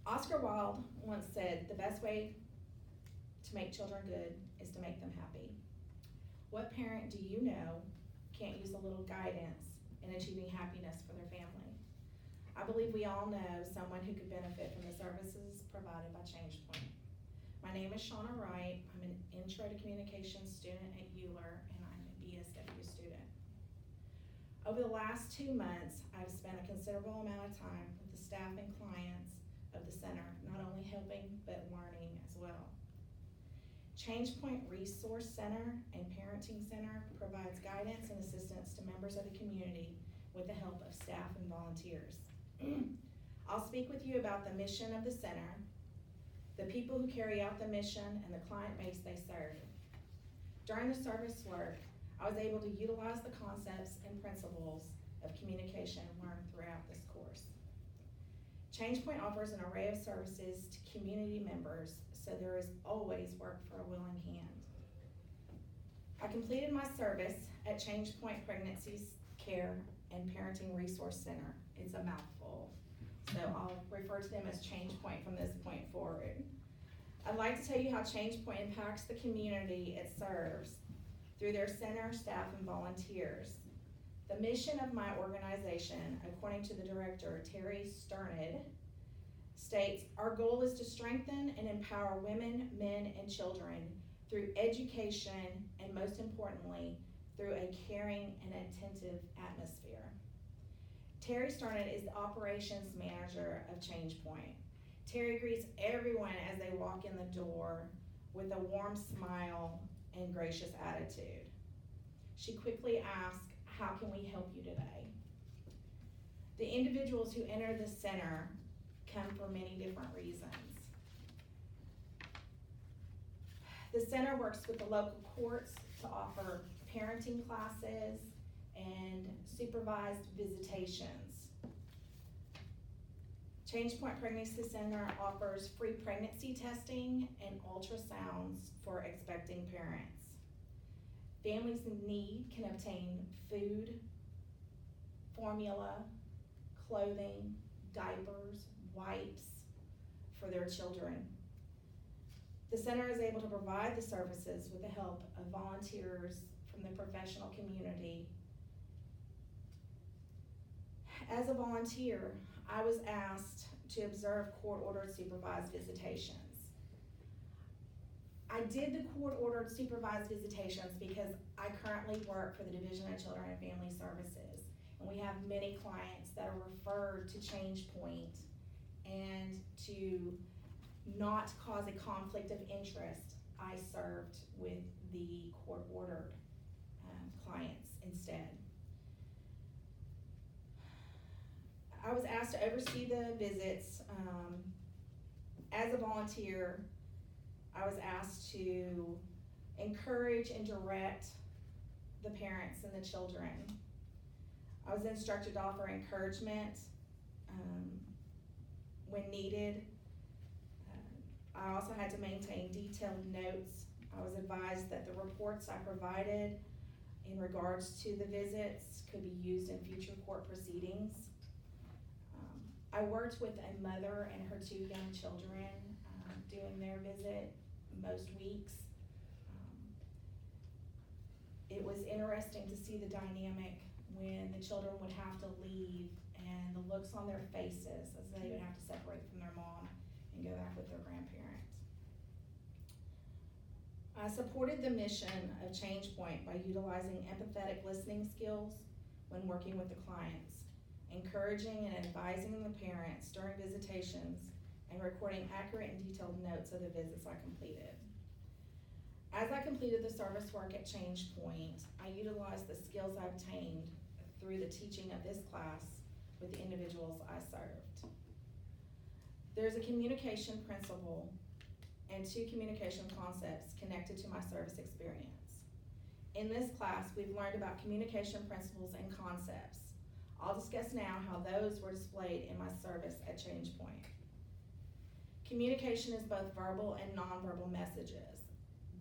Oscar Wilde once said, "The best way to make children good is to make them happy." What parent do you know can't use a little guidance in achieving happiness for their family? I believe we all know someone who could benefit from the services provided by ChangePoint. My name is Shauna Wright. I'm an Intro to Communications student at Euler, and I'm a BSW student. Over the last 2 months, I've spent a considerable amount of time with the staff and clients of the center, not only helping, but learning as well. ChangePoint Resource Center and Parenting Center provides guidance and assistance to members of the community with the help of staff and volunteers. I'll speak with you about the mission of the center, the people who carry out the mission, and the client base they serve. During the service work, I was able to utilize the concepts and principles of communication learned throughout this course. ChangePoint offers an array of services to community members, so there is always work for a willing hand. I completed my service at ChangePoint Pregnancy Care and Parenting Resource Center. It's a mouthful, so I'll refer to them as ChangePoint from this point forward. I'd like to tell you how ChangePoint impacts the community it serves through their center, staff, and volunteers. The mission of my organization, according to the director, Terry Sterned, states, "Our goal is to strengthen and empower women, men, and children through education, and most importantly, through a caring and attentive atmosphere." Terry Sterned is the operations manager of ChangePoint. Terry greets everyone as they walk in the door with a warm smile and gracious attitude. She quickly asks, "How can we help you today?" The individuals who enter the center come for many different reasons. The center works with the local courts to offer parenting classes and supervised visitations. ChangePoint Pregnancy Center offers free pregnancy testing and ultrasounds for expecting parents. Families in need can obtain food, formula, clothing, diapers, wipes for their children. The center is able to provide the services with the help of volunteers from the professional community. As a volunteer, I was asked to observe court-ordered supervised visitations. I did the court-ordered supervised visitations because I currently work for the Division of Children and Family Services, and we have many clients that are referred to ChangePoint, and to not cause a conflict of interest, I served with the court-ordered clients instead. I was asked to oversee the visits. As a volunteer, I was asked to encourage and direct the parents and the children. I was instructed to offer encouragement when needed. I also had to maintain detailed notes. I was advised that the reports I provided in regards to the visits could be used in future court proceedings. I worked with a mother and her 2 young children doing their visit most weeks. It was interesting to see the dynamic when the children would have to leave and the looks on their faces as they would have to separate from their mom and go back with their grandparent. I supported the mission of ChangePoint by utilizing empathetic listening skills when working with the clients, encouraging and advising the parents during visitations, and recording accurate and detailed notes of the visits I completed. As I completed the service work at ChangePoint, I utilized the skills I obtained through the teaching of this class with the individuals I served. There's a communication principle and 2 communication concepts connected to my service experience. In this class, we've learned about communication principles and concepts. I'll discuss now how those were displayed in my service at ChangePoint. Communication is both verbal and nonverbal messages.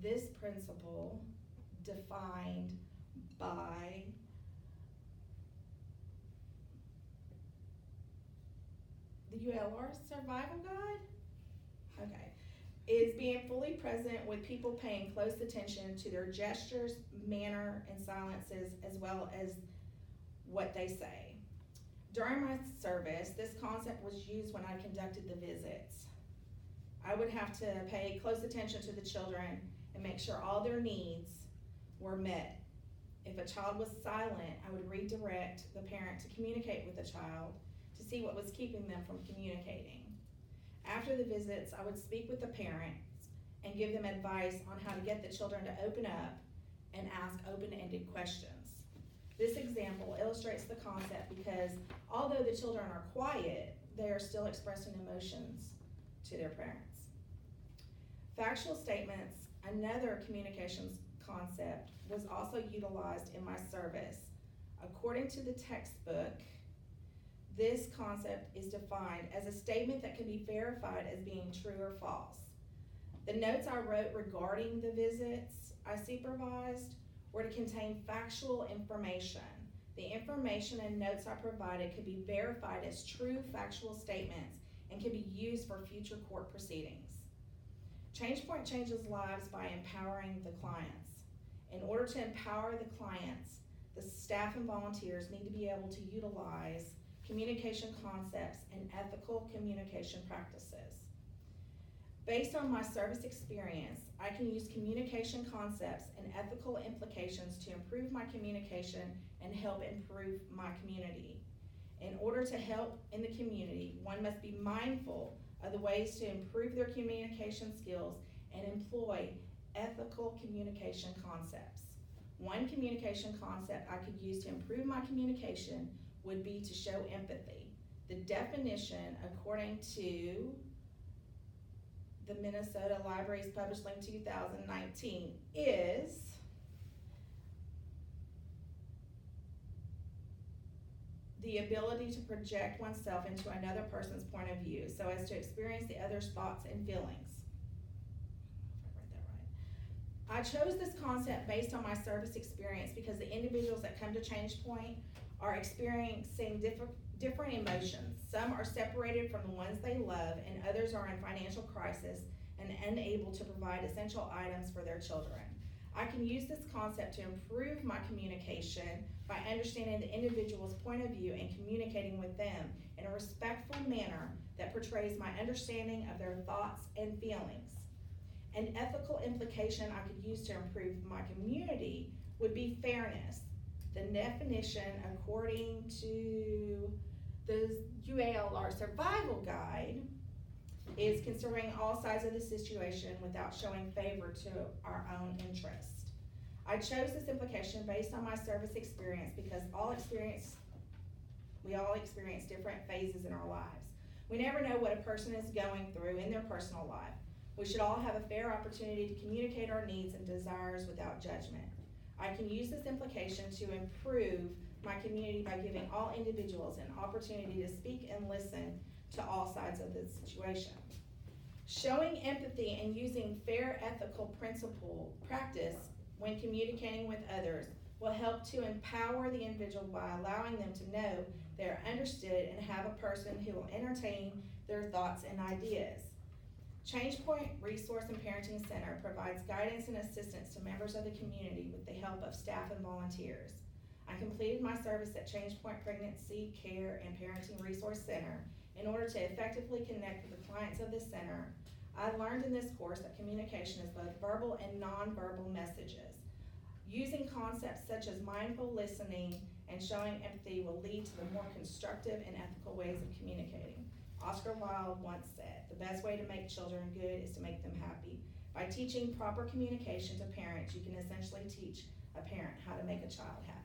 This principle, defined by the ULR survival guide? Okay. Is being fully present with people, paying close attention to their gestures, manner, and silences, as well as what they say. During my service, this concept was used when I conducted the visits. I would have to pay close attention to the children and make sure all their needs were met. If a child was silent, I would redirect the parent to communicate with the child to see what was keeping them from communicating. After the visits, I would speak with the parents and give them advice on how to get the children to open up and ask open-ended questions. This example illustrates the concept because although the children are quiet, they are still expressing emotions to their parents. Factual statements, another communications concept, was also utilized in my service. According to the textbook, this concept is defined as a statement that can be verified as being true or false. The notes I wrote regarding the visits I supervised were to contain factual information. The information and notes I provided could be verified as true factual statements and can be used for future court proceedings. ChangePoint changes lives by empowering the clients. In order to empower the clients, the staff and volunteers need to be able to utilize communication concepts and ethical communication practices. Based on my service experience, I can use communication concepts and ethical implications to improve my communication and help improve my community. In order to help in the community, one must be mindful of the ways to improve their communication skills and employ ethical communication concepts. One communication concept I could use to improve my communication would be to show empathy. The definition, according to the Minnesota Libraries Published Link 2019, is the ability to project oneself into another person's point of view so as to experience the other's thoughts and feelings. I chose this concept based on my service experience because the individuals that come to ChangePoint are experiencing different emotions. Some are separated from the ones they love, and others are in financial crisis and unable to provide essential items for their children. I can use this concept to improve my communication by understanding the individual's point of view and communicating with them in a respectful manner that portrays my understanding of their thoughts and feelings. An ethical implication I could use to improve my community would be fairness. The definition, according to the UALR Survival Guide, is considering all sides of the situation without showing favor to our own interest. I chose this implication based on my service experience because we all experience different phases in our lives. We never know what a person is going through in their personal life. We should all have a fair opportunity to communicate our needs and desires without judgment. I can use this implication to improve my community by giving all individuals an opportunity to speak and listen to all sides of the situation. Showing empathy and using fair ethical practice when communicating with others will help to empower the individual by allowing them to know they're understood and have a person who will entertain their thoughts and ideas. ChangePoint Resource and Parenting Center provides guidance and assistance to members of the community with the help of staff and volunteers. I completed my service at ChangePoint Pregnancy Care and Parenting Resource Center in order to effectively connect with the clients of the center. I learned in this course that communication is both verbal and nonverbal messages. Using concepts such as mindful listening and showing empathy will lead to the more constructive and ethical ways of communicating. Oscar Wilde once said, "The best way to make children good is to make them happy." By teaching proper communication to parents, you can essentially teach a parent how to make a child happy.